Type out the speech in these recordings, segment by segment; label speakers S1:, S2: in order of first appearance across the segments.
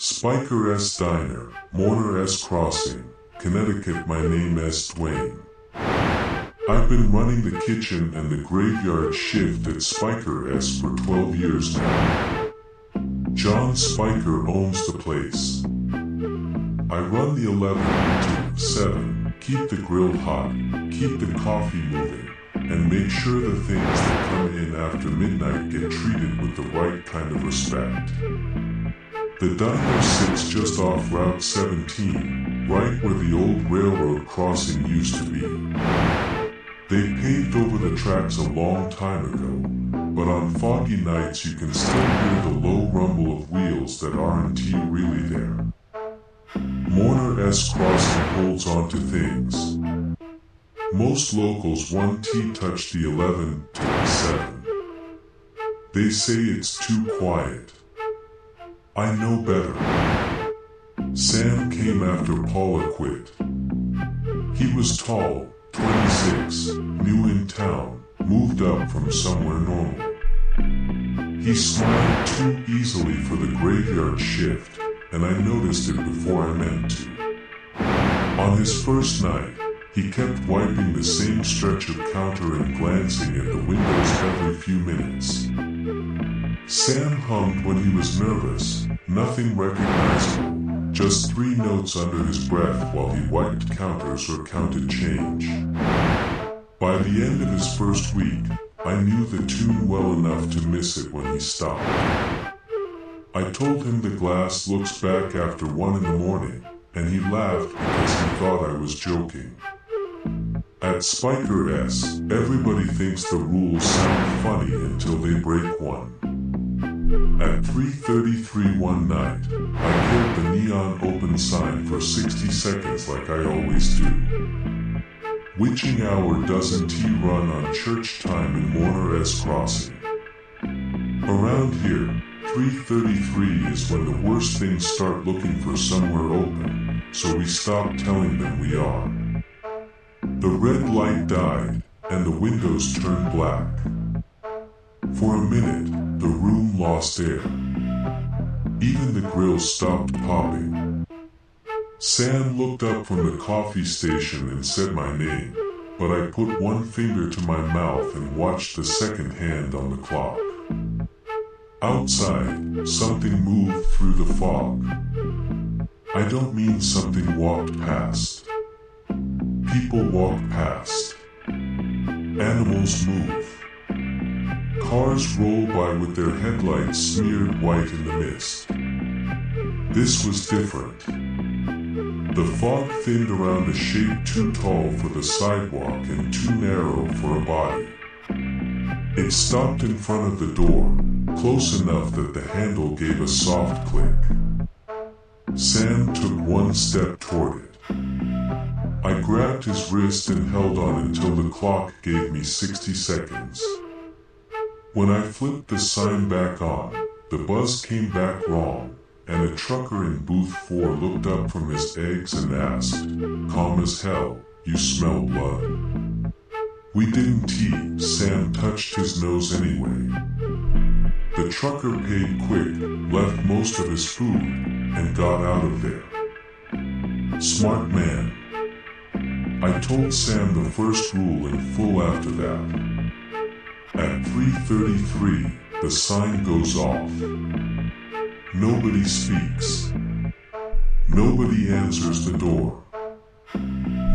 S1: Spiker S. Diner, Mourner S. Crossing, Connecticut. My name is Dwayne. I've been running the kitchen and the graveyard shift at Spiker S for 12 years now. John Spiker owns the place. I run the 11 to 7, keep the grill hot, keep the coffee moving, and make sure the things that come in after midnight get treated with the right kind of respect. The diner sits just off Route 17, right where the old railroad crossing used to be. They paved over the tracks a long time ago, but on foggy nights you can still hear the low rumble of wheels that aren't really there. Mourner S. Crossing holds on to things. Most locals 1T touch the 11 to the 7. They say it's too quiet. I know better. Sam came after Paula quit. He was tall, 26, new in town, moved up from somewhere normal. He smiled too easily for the graveyard shift, and I noticed it before I meant to. On his first night, he kept wiping the same stretch of counter and glancing at the windows every few minutes. Sam hummed when he was nervous, nothing recognizable, just 3 notes under his breath while he wiped counters or counted change. By the end of his first week, I knew the tune well enough to miss it when he stopped. I told him the glass looks back after 1 in the morning, and he laughed because he thought I was joking. At Spiker S, everybody thinks the rules sound funny until they break one. At 3:33 one night, I killed the neon open sign for 60 seconds like I always do. Witching hour doesn't run on church time in Mourner S. Crossing. Around here, 3:33 is when the worst things start looking for somewhere open, so we stop telling them we are. The red light died, and the windows turned black. For a minute, the room lost air. Even the grill stopped popping. Sam looked up from the coffee station and said my name, but I put one finger to my mouth and watched the second hand on the clock. Outside, something moved through the fog. I don't mean something walked past. People walk past. Animals move. Cars roll by with their headlights smeared white in the mist. This was different. The fog thinned around a shape too tall for the sidewalk and too narrow for a body. It stopped in front of the door, close enough that the handle gave a soft click. Sam took 1 step toward it. I grabbed his wrist and held on until the clock gave me 60 seconds. When I flipped the sign back on, the buzz came back wrong, and a trucker in booth 4 looked up from his eggs and asked, calm as hell, you smell blood. We didn't tea, Sam touched his nose anyway. The trucker paid quick, left most of his food, and got out of there. Smart man. I told Sam the first rule in full after that. At 3:33, the sign goes off. Nobody speaks. Nobody answers the door.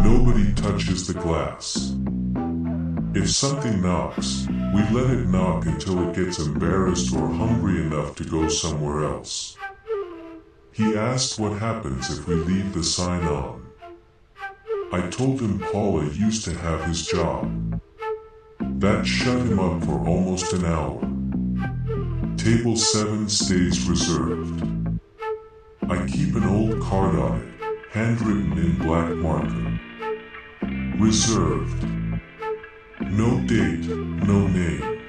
S1: Nobody touches the glass. If something knocks, we let it knock until it gets embarrassed or hungry enough to go somewhere else. He asked what happens if we leave the sign on. I told him Paula used to have his job. That shut him up for almost an hour. Table 7 stays reserved. I keep an old card on it, handwritten in black marker. Reserved. No date, no name.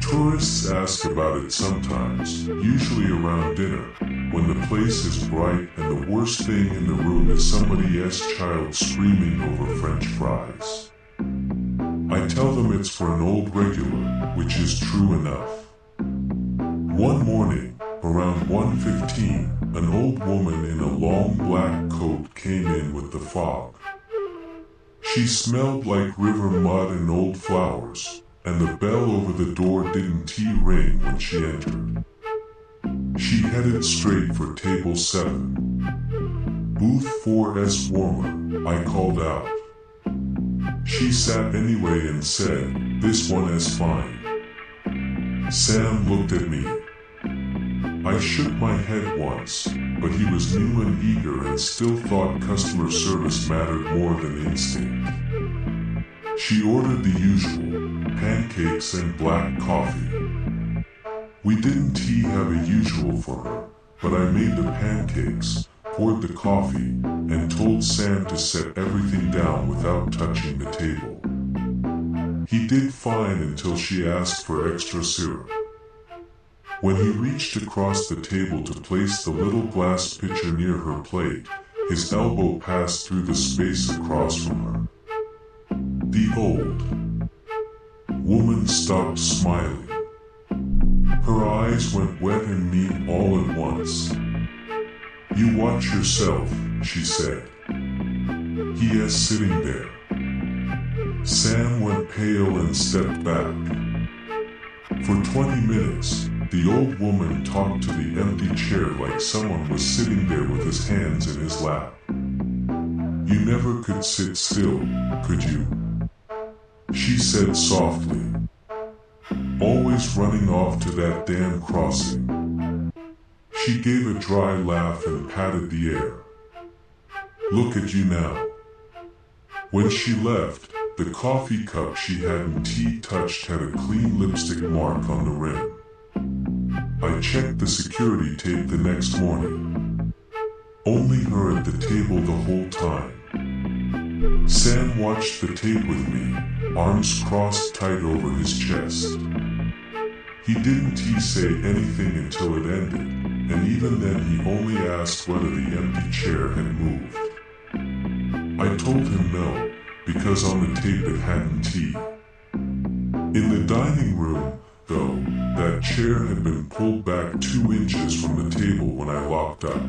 S1: Tourists ask about it sometimes, usually around dinner, when the place is bright and the worst thing in the room is somebody's child screaming over French fries. I tell them it's for an old regular, which is true enough. One morning, around 1:15, an old woman in a long black coat came in with the fog. She smelled like river mud and old flowers, and the bell over the door didn't ring when she entered. She headed straight for table 7. Booth 4's warmer, I called out. She sat anyway and said, "This one is fine." Sam looked at me. I shook my head once, but he was new and eager and still thought customer service mattered more than instinct. She ordered the usual, pancakes and black coffee. We didn't have a usual for her, but I made the pancakes, poured the coffee, and told Sam to set everything down without touching the table. He did fine until she asked for extra syrup. When he reached across the table to place the little glass pitcher near her plate, his elbow passed through the space across from her. The old woman stopped smiling. Her eyes went wet and mean all at once. "You watch yourself," she said. "He is sitting there." Sam went pale and stepped back. For 20 minutes, the old woman talked to the empty chair like someone was sitting there with his hands in his lap. "You never could sit still, could you?" she said softly. "Always running off to that damn crossing." She gave a dry laugh and patted the air. "Look at you now." When she left, the coffee cup she hadn't touched had a clean lipstick mark on the rim. I checked the security tape the next morning. Only her at the table the whole time. Sam watched the tape with me, arms crossed tight over his chest. He didn't say anything until it ended, and even then he only asked whether the empty chair had moved. I told him no, because on the tape it hadn't. In the dining room, though, that chair had been pulled back 2 inches from the table when I locked up.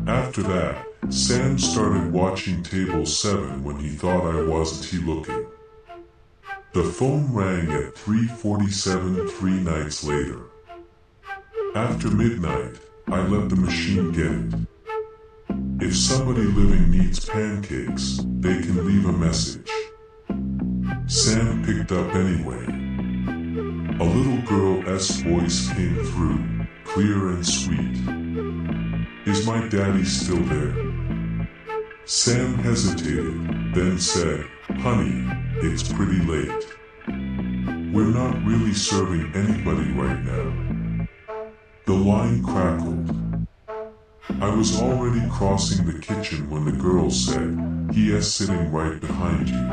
S1: After that, Sam started watching table 7 when he thought I wasn't looking. The phone rang at 3:47 3 nights later. After midnight, I let the machine get it. If somebody living needs pancakes, they can leave a message. Sam picked up anyway. A little girl's voice came through, clear and sweet. "Is my daddy still there?" Sam hesitated, then said, "Honey, it's pretty late. We're not really serving anybody right now." The line crackled. I was already crossing the kitchen when the girl said, "He is sitting right behind you."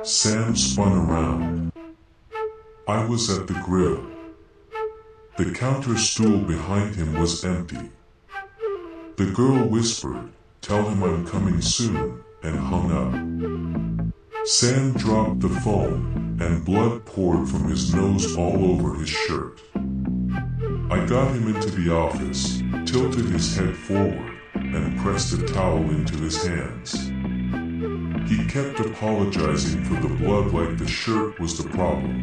S1: Sam spun around. I was at the grill. The counter stool behind him was empty. The girl whispered, "Tell him I'm coming soon," and hung up. Sam dropped the phone, and blood poured from his nose all over his shirt. I got him into the office, tilted his head forward, and pressed a towel into his hands. He kept apologizing for the blood like the shirt was the problem.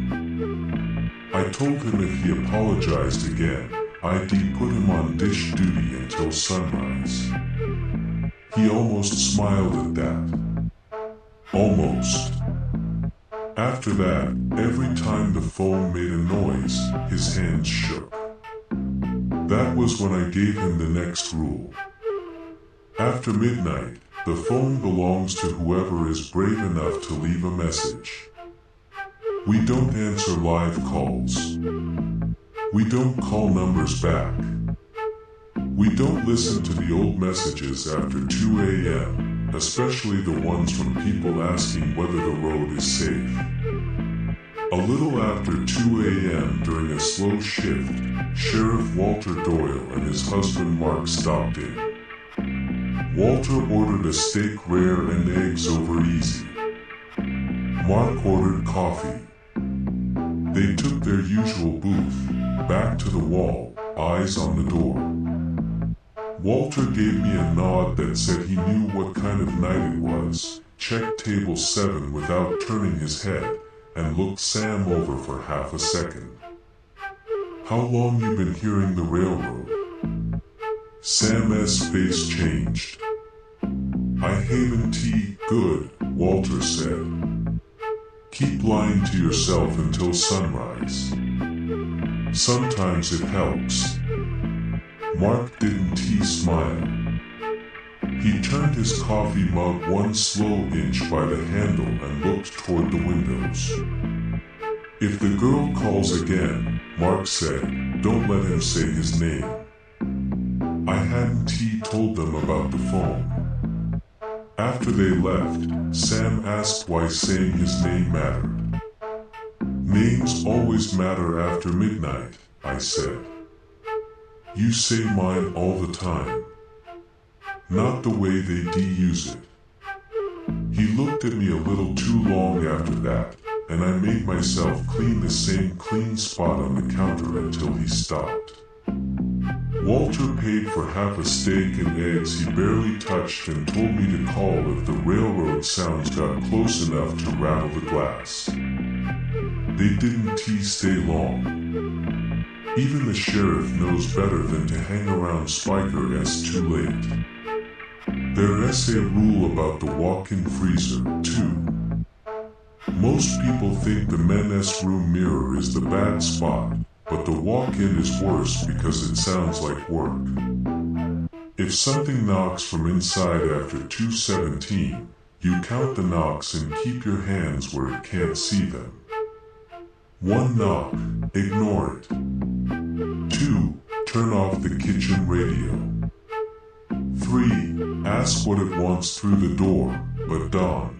S1: I told him if he apologized again, I'd put him on dish duty until sunrise. He almost smiled at that. Almost. After that, every time the phone made a noise, his hands shook. That was when I gave him the next rule. After midnight, the phone belongs to whoever is brave enough to leave a message. We don't answer live calls. We don't call numbers back. We don't listen to the old messages after 2 a.m., especially the ones from people asking whether the road is safe. A little after 2 a.m. during a slow shift, Sheriff Walter Doyle and his husband Mark stopped in. Walter ordered a steak rare and eggs over easy. Mark ordered coffee. They took their usual booth, back to the wall, eyes on the door. Walter gave me a nod that said he knew what kind of night it was, checked table 7 without turning his head, and looked Sam over for half a second. "How long you been hearing the railroad?" Sam's face changed. "I haven't good," Walter said. "Keep lying to yourself until sunrise. Sometimes it helps." Mark didn't smile. He turned his coffee mug one slow inch by the handle and looked toward the windows. "If the girl calls again," Mark said, "don't let him say his name." I hadn't told them about the phone. After they left, Sam asked why saying his name mattered. "Names always matter after midnight," I said. "You say mine all the time. Not the way they use it." He looked at me a little too long after that, and I made myself clean the same clean spot on the counter until he stopped. Walter paid for half a steak and eggs he barely touched and told me to call if the railroad sounds got close enough to rattle the glass. They didn't stay long. Even the sheriff knows better than to hang around Spiker too late. There's a rule about the walk-in freezer, too. Most people think the men's room mirror is the bad spot, but the walk-in is worse because it sounds like work. If something knocks from inside after 2:17, you count the knocks and keep your hands where it can't see them. 1 knock, ignore it. 2, turn off the kitchen radio. 3, ask what it wants through the door, but Dawn.